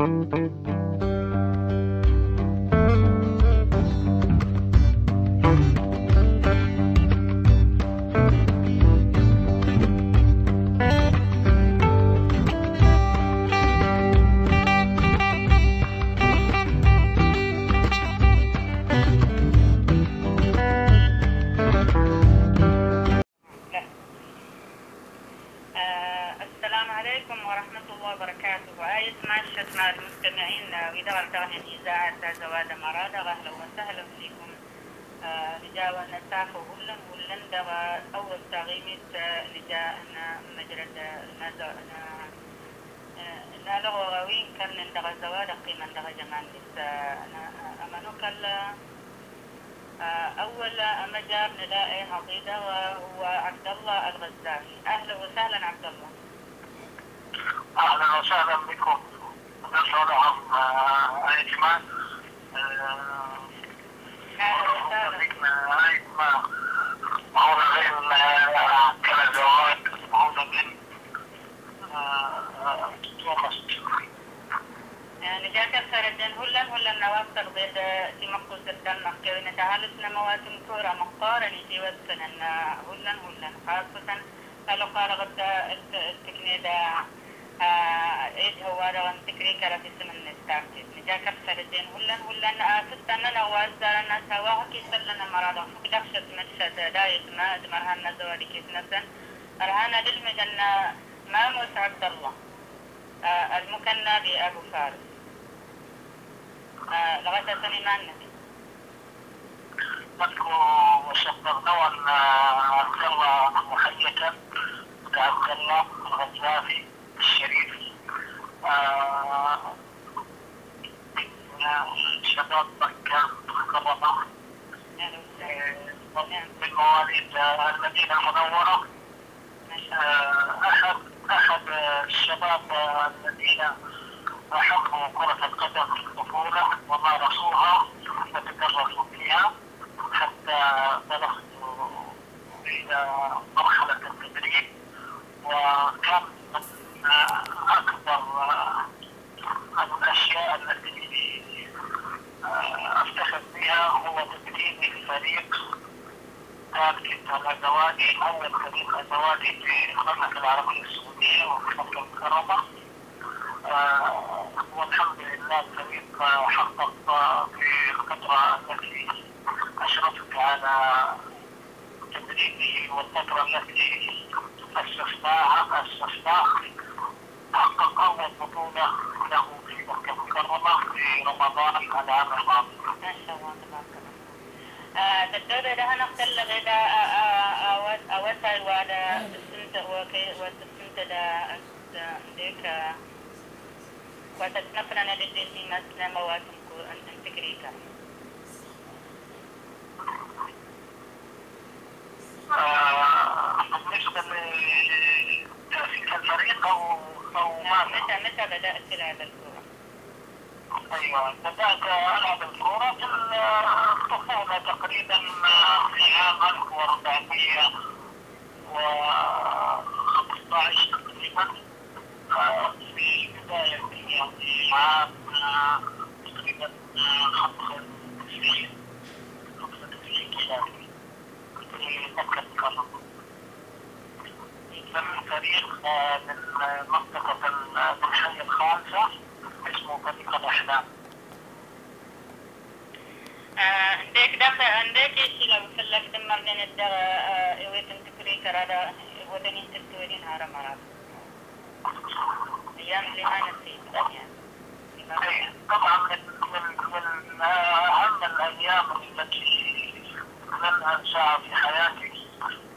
السلام عليكم ورحمة الله وبركاته. وآية معشة مع المستمعين وإذاعة تغنية إذاعة زواد مرادة. أهلا وسهلا فيكم. نجاوى نسافة ولن دغا أول تغيمت نجا مجرد لا لغوين كان دغا زواد قيمة دغا جمان أمانوك أول مجال نلاقي عقيدة وهو عبد الله الغزالي. أهلا وسهلا عبد الله. أهلا وسهلا بكم. نسأل عن أيتمان. أهلا وسهلا. أيتمان معونا غير كلا زواج معونا من تومست. نجاك سردين هلا نوافق بيد في مقصود الدم كي نتعالسنا مواسم كورة مقارنة في وسطنا هلا خاصة قالوا قال غدا التكنيدا ايش هو رغم تكري كرا في سمن التارتيب نجاك سردين هلا فستنا وازدارنا سوا كي سلنا مرادة فقدخشت مشهد دايت ما دمرهنا زواري كيف نسن أرهانا للمجنة ماموس عبد الله المكنى بأبو فارس لغاية سليمان نبي نذكر وشكرنا أن عبد الله محية عبد الله الغزالي الشريف شباب مكة المكرمة من مواليد المدينة المنورة. أحد الشباب الذين أحبوا كرة القدم في الطفولة ومارسوها وتدرسوا فيها حتى بلغت إلى مرحلة التدريب. وكان من أكبر الأشياء التي أفتخر بها هو تدريبي لفريق تاركة الأزواجي، أول فريق أزواجي في المملكة العربية السعودية وفي مكة المكرمة. والحمد لله الفريق حقق في الفترة التي أشرفت على تدريبه والفترة التي أسسناها حقق أول بطولة له في مكة المكرمة في رمضان العام الماضي. ما شاء الله تبارك الله. الدولة لها نختل غدا أوسع وعلى السنة والسنة ديك وتتنفرنا لدي في مثل مواسم أن تكريكا. بالنسبة لتأسيس الفريق أو متى بدأت تلعب الكرة؟ أيوة بدأت ألعب الكرة في الطفولة تقريبا في عام 1415 تقريبا في بداية يعني عام تقريبا 95 كذا في مكة المكرمة. كان فريق من منطقة الحي الخامسة اسمه فريق الأحلام. عندك إيش لو فلك دمر لنا الدغ يويتم تكريكر هذا ودني تكتورين هذا مرات أيام اللي ما نسيت يعني. طبعا من أهم الأيام التي لن أنساها في حياتي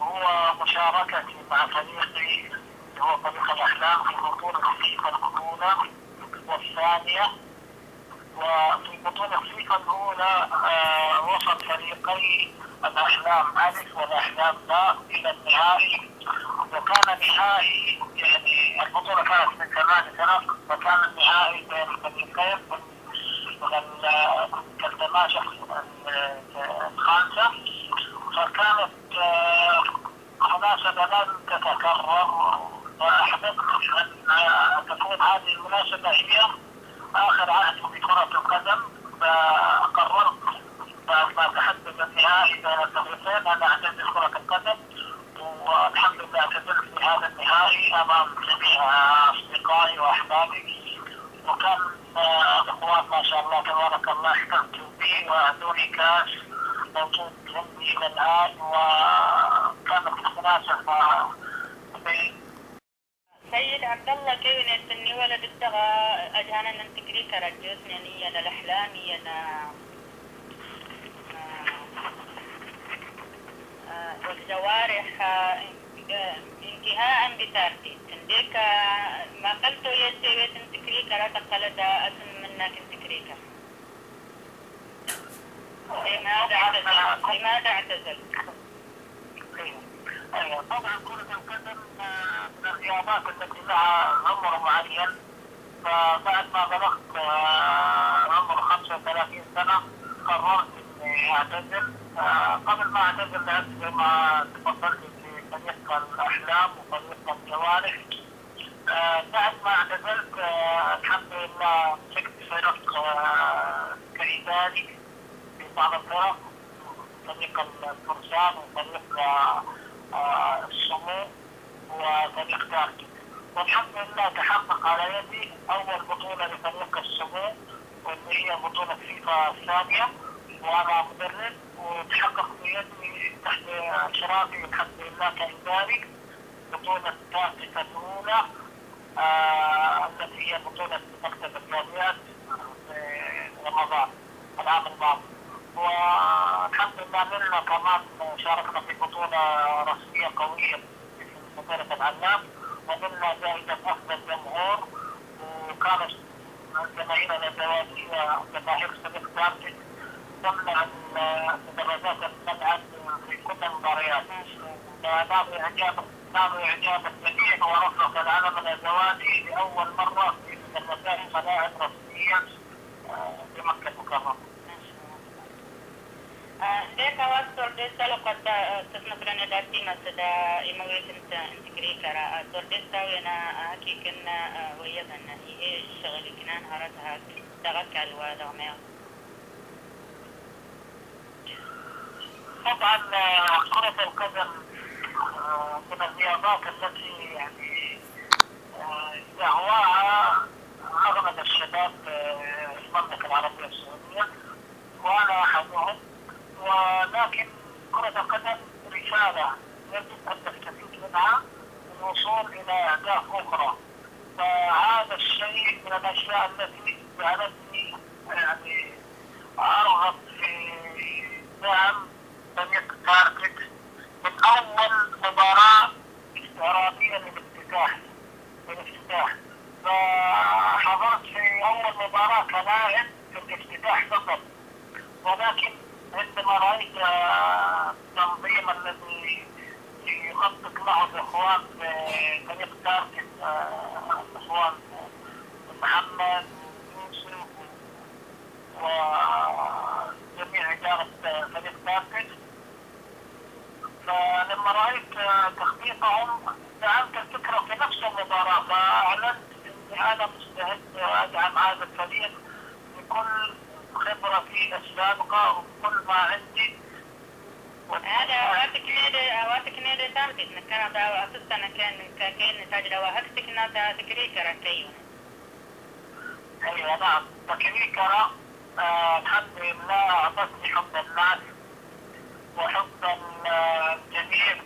هو مشاركتي مع فريقي اللي هو فريق الأحلام في بطولة فيفا الأولى والثانية. وفي بطولة فيفا الأولى وصل فريقي الأحلام ألف والأحلام باء إلى النهائي. وكان نهائي يعني البطولة كانت من 8 فرق وكان النهائي بين الفريقين من الدماشق الخامسة. فكانت مناسبة لن تتكرر وأحببت أن تكون هذه المناسبة هي آخر عهد في كرة القدم، فقررت بعد ما تحدث النهائي بين الفريقين أن أعتزل كرة القدم، والحمد لله اعتزلت في هذا النهائي أمام جميع أصدقائي وأحبابي، وكان الإخوان ما شاء الله تبارك الله احتفلوا بي وأعطوني كاس موجود عندي إلى الآن، وكانت مناسبة سيد عبد الله كيف نتني ولد الدغا أجانا ننتقري كرجوتني أني أنا الأحلامي أنا والجوارح انتهاء بتارتي تنديك ما قلت يسوي تنتقري كرا تقلد أسن منك تنتقريك. لماذا اعتزلت؟ طبعا كرة القدم من الرياضات التي لها عمر معين، فبعد ما بلغت عمر 35 سنة قررت اني اعتزل. قبل ما اعتزل لعبت زي ما تفضلت في فريق الاحلام وفريق الجوارح. بعد ما اعتزلت الحمد لله مسكت فريق كإداري في بعض الفرق، فريق الفرسان وفريق السمو وفريق تاركي، والحمد لله تحقق على يدي اول بطوله لفريق السمو واللي هي بطوله فيفا الثانيه، وانا مدرب، وتحقق بيدي تحت اشرافي الحمد لله كاداري بطوله تاركي الاولى التي هي بطوله مكتب الجامعات في رمضان العام الماضي، والحمد لله مننا كمان شاركنا في بطولة رسمية قوية في بطولة العلام، ومننا جائزة أفضل جمهور، وكانت الجماهير الأندية جماهير فريق تاركت تمنع المدرجات المنعا في كل المباريات، نالوا إعجاب الجميع ورفرف العلم الأزواجي لأول مرة في مدرجات ملاعب رسمية في مكة المكرمة. ديك واسطر دي سلقة تسنقرنا داتي مسدا إمويت انت كريكرا سور دي ساوينا هكي كنا ويضنا إيه الشغل كنان هرتها دغك الوالد ومياه. طبعا كرة القدم من الرياضات التي يعني يهواها أغلب الشباب في المملكة العربية السعودية، وأنا أحدهم، ولكن كرة القدم رسالة يجب أن نستفيد منها للوصول إلى أهداف أخرى، فهذا الشيء من الأشياء التي جعلتني يعني أرغب في دعم فريق تاركت من أول مباراة استعراضية للافتتاح، فحضرت في أول مباراة كلاعب في الافتتاح فقط، ولكن عندما رأيت التنظيم الذي يخطط له الإخوان في فريق تاركت، الإخوان محمد ويوسف وجميع إدارة فريق تاركت، فلما رأيت تخطيطهم دعمت الفكرة في نفس المباراة، فأعلنت أني أنا مستعد أدعم هذا الفريق بكل خبرتي السابقة وكل ما عندي. هذا أواتك نادي تارتي نكنا دا أساسا كان نتاج وهكتك نادا تكريكرا كيون. أيوة نعم تكريكرا الحمد لله أعطتني حب الناس وحب الجميع،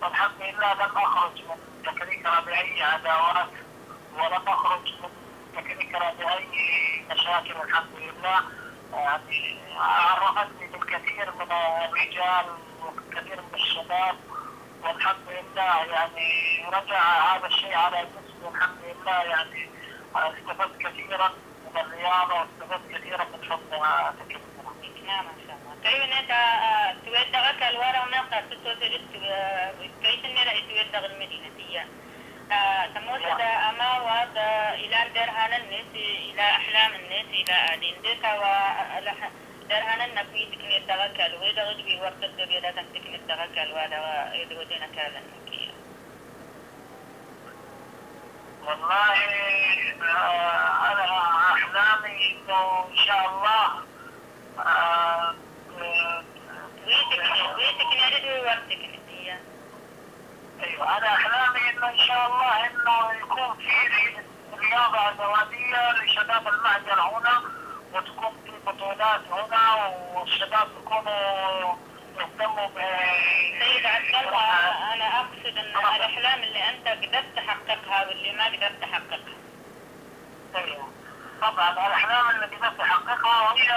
والحمد لله لم أخرج من تكريكرا بأي عداوات ولم أخرج من تكريكرا بأي مشاكل، الحمد لله يعني عرفتني بالكثير من الرجال والكثير من الشباب، والحمد لله يعني رجع هذا الشيء على جسمي، والحمد لله يعني استفدت كثيرا من الرياضة واستفدت كثيرا من حب تكريكرا. نعم إن شاء الله. كيف نتا تويدغك الورا ونقطع تتوزر كيف نرى تويدغ المدينة دي تموت دا أما واد إلى درهان الناس إلى أحلام الناس إلى أدين ديك درهان النبي تكني دغك الويدغ في وقت الدبيرة تكني دغك الوادا ويدودنا كذا نكيا. والله أنا أحلامي ايوه انا احلامي انه ان شاء الله انه يكون في رياضه زواجيه لشباب المهجر هنا، وتكون في بطولات هنا، والشباب يكونوا يهتموا سيد عبد الله، انا اقصد ان الاحلام اللي انت قدرت تحققها واللي ما قدرت تحققها. ايوه طبعا الاحلام اللي قدرت احققها هي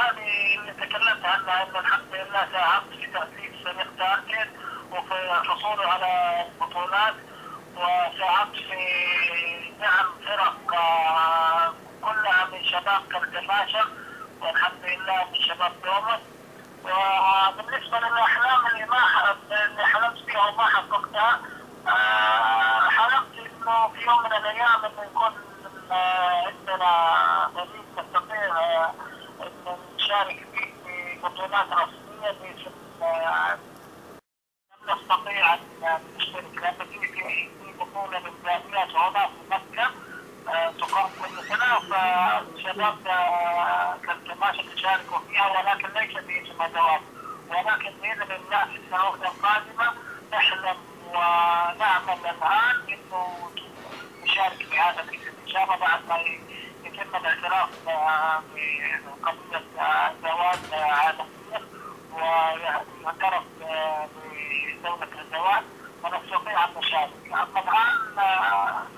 هذه اللي تكلمت عنها، ان الحمد لله ساهمت في تاسيس فريق تارجت وفي حصوله على البطولات، وساهمت في دعم فرق كلها من شباب كالكماشة، والحمد لله من شباب دومس. وبالنسبة للأحلام اللي حلمت فيها وما حققتها، حلمت إنه في يوم من الأيام إنه يكون عندنا فريق نستطيع إنه نشارك فيه في بطولات رسمية باسم نستطيع أن نشترك، لأن في بطولة من جامعات هنا في مكة تقام كل سنة، فالشباب كالكماشة تشاركوا فيها، ولكن ليس باسم أدوات، ولكن بإذن الله في السنوات القادمة نحلم ونعمل الآن إنه نشارك بهذا الاسم إن شاء الله بعد ما يتم الاعتراف بقضية الزواج عالميا ويعترف بدولة الزواج، ونستطيع أن نشارك. أما الآن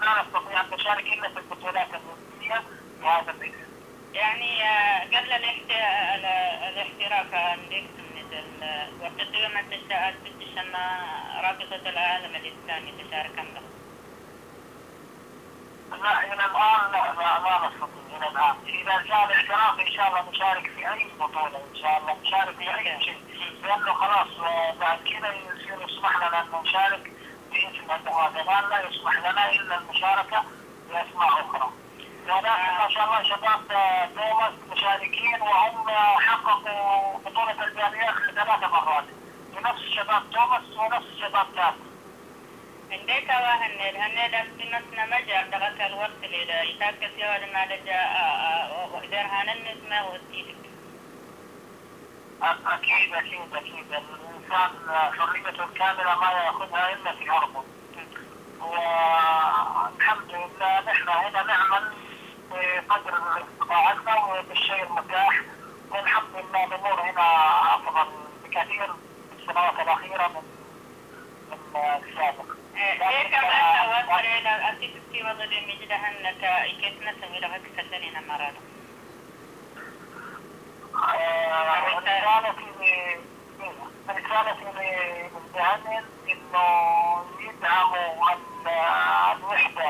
لا نستطيع أن نشارك إلا في البطولات الرسمية بهذا الاسم. يعني قبل الاحتراف عندك من وقت يوم التساؤل بدش أن رابطة العالم الإسلامي تشارك عنده؟ لا إلى الآن لا نستطيع إلى الآن. إذا جاء الاعتراف إن شاء الله نشارك في أي بطولة، إن شاء الله نشارك في أي شيء، لأنه خلاص بعد كذا يصير يسمح لنا أن نشارك باسم الدوام، الآن لا يسمح لنا إلا المشاركة بأسماء أخرى. ولكن ما شاء الله شباب دومس مشاركين، وهم حققوا بطولة الجاليات 3 مرات بنفس شباب دومس ونفس شباب تاسس. عندك هنيد أفتنسنا مجر دغت الوقت اللي يتاكس يوالي ما لجاء وإدار هننسمه وستيلك. أكيد الإنسان حريته الكاملة ما يأخذها إلا في أرضه، والحمد لله نحن هنا نعمل بقدر استطاعتنا وبالشيء المتاح، والحمد لله الأمور هنا أفضل بكثير في السنوات الأخيرة من السابق. إيه كمان أوصل إلى أسيستي وضع مجدها أنك إكتنا سميرها كسلنا مرة. رسالتي للمهندس إنه يدعموا الوحدة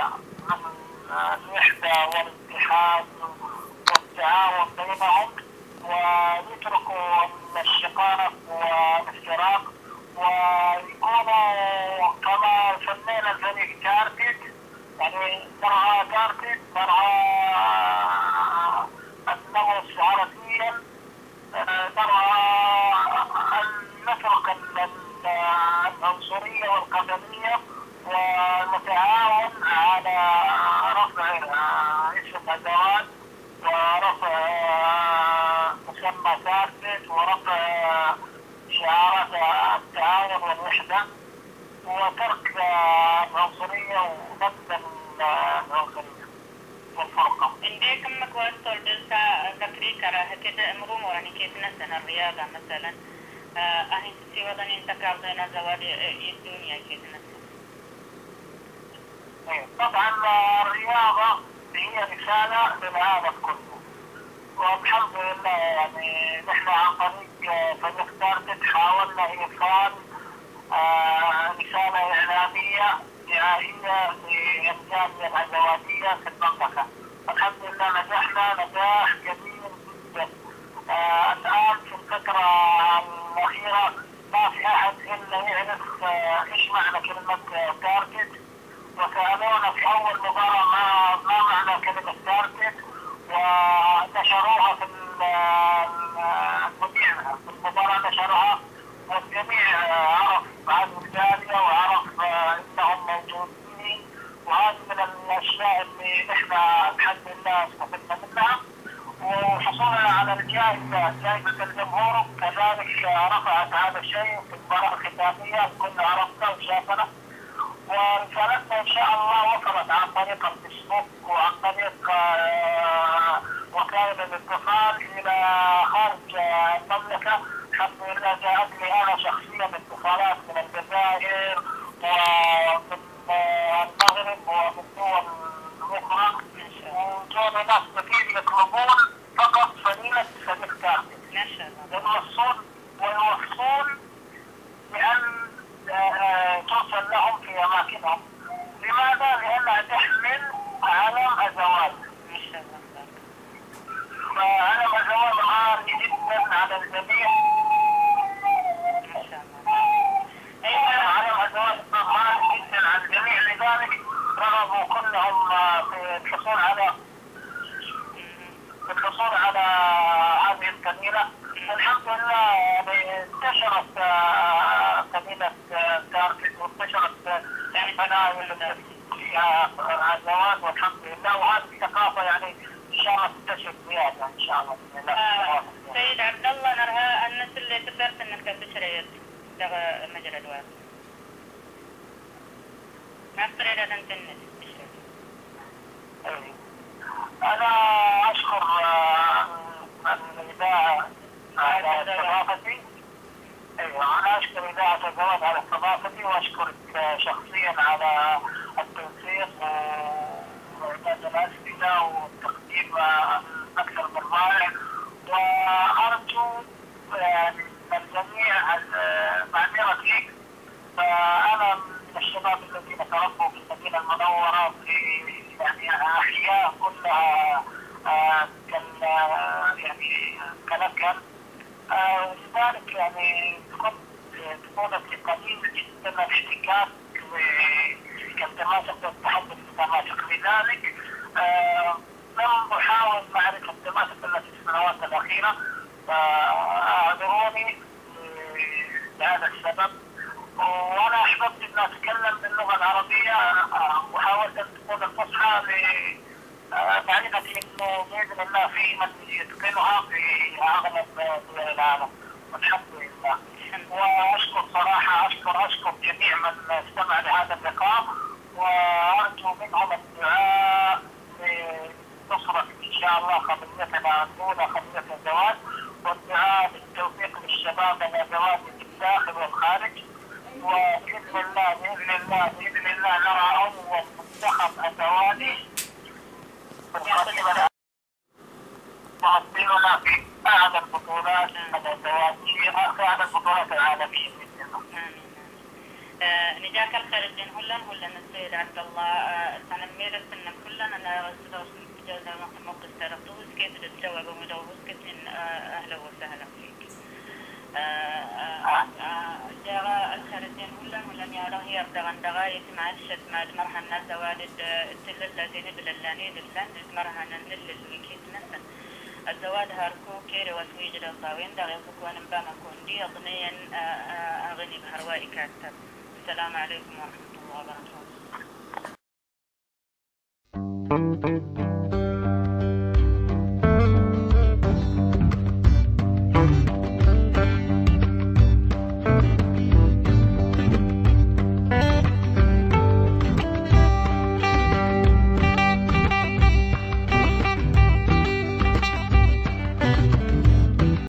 والاتحاد والتعاون بينهم، ويتركوا الشقاق والافتراق، ويكونوا كما سمينا الفريق تارجت، يعني نرعى تارجت، نرعى النمو عربيا، نرعى أن نترك العنصرية والقبلية، ونتعاون على رفع اسم الزواج ورفع مسمى تارجت ورفع شعارات التعاون والوحدة، وترك العنصرية ونبذ العنصرية والفرقة. عندك أمك وصل دلتا ذكري كراهة كده أمرهم يعني كيف نسنا الرياضة مثلا أهين تسي وضن انتكار دينا زواج الدنيا كيف نسنا. طبعا الرياضة هي رسالة للعالم كله، والحمد لله يعني نحن عن طريق فريق تارجت حاولنا إيصال رسالة إعلامية دعائية للجالية الزواجية في المملكة. الحمد لله نجحنا نجاح كبير جدا. الآن في الفترة الأخيرة ما في أحد إلا يعرف إيش معنى كلمة تارجت، وسألونا في أول مباراة ما معنى كلمة تارجت، ونشروها في المباراة نشرها، والجميع عرف عن الجالية وعرف انهم موجودين، وهذه من الاشياء اللي نحن الحمد لله استفدنا منها. وحصولنا على جائزة الجمهور كذلك رفعت هذا الشيء في المباراة الختامية، الكل عرفنا وشافنا، ورسالتنا إن شاء الله وصلت عن طريق الفيسبوك وعن طريق وسائل الاتصال إلى خارج المملكة. الحمد لله جاءت لي أنا شخصيا اتصالات من الجزائر ومن المغرب ومن دول أخرى، وجاء ناس كثير يطلبون فقط فضيلة صديق كامل ويوصون بأن توصل لهم في أماكنهم. لماذا؟ لأنها تحمل علم الزواج. فعلم الزواج عالي جدا على الجميع. علم الزواج عالي جدا على الجميع، لذلك رغبوا كلهم في الحصول على هذه الكميلة. الحمد لله يعني انتشرت كميلة كارتز وانتشرت بناية الزواج والحمد لله، وهذه الثقافة يعني ان شاء الله تنتشر زيادة ان شاء الله باذن الله. سيد عبد الله، نرها الناس اللي تقدر انك تشري مجرى الواد ما تريد ان تنت. انا اشكر الاذاعة على استضافتي. ايوه، انا اشكر اذاعة الزواج على استضافتي، واشكرك شخصيا على التنسيق واعداد الاسئله والتقديم اكثر من رائع. وارجو الجميع معذره لي، فانا من الشباب الذين تربوا في المدينه المنوره في يعني احياء كلها يعني كنكن، لذلك يعني تكون في قليل جدا الاحتكاك كالتماسك والتحدث بالتماسك. لذلك لم احاول معرفه التماسك التي في السنوات الاخيره، فاعذروني لهذا السبب. وانا احببت ان اتكلم باللغه العربيه، وحاولت ان تكون الفصحى لمعرفتي انه باذن الله في من يتقنها في اغلب دول العالم، والحمد لله. واشكر صراحه اشكر جميع من استمع لهذا اللقاء، وارجو منهم الدعاء لنصرة ان شاء الله قضيتنا الاولى، قضيه الزواج، والدعاء بالتوفيق للشباب الى زواج في الداخل والخارج. وباذن الله نرى اول منتخب ازواجي تمثلنا في اعلى البطولات الازواجيه، في اعلى البطولات العالميه باذن الله. نجاك الخير الدين هلن السيد عبد الله تنمير السنة كلن أنا أستاذ جزء موقف ترقوز كيف تتجاوب ومدوز كتن أهلا وسهلا فيك. جاء الخير الدين هلن يا رهي أردغن دغاية مع الشت مع المرحلة زوالد التل الذين بللاني للسان المرحلة الويكيت نسن الزواج هاركو كيري وسويج للطاوين دغيق كون مباما كون دي أغنيا أغني بهروائي كاتب. السلام عليكم ورحمة الله وبركاته.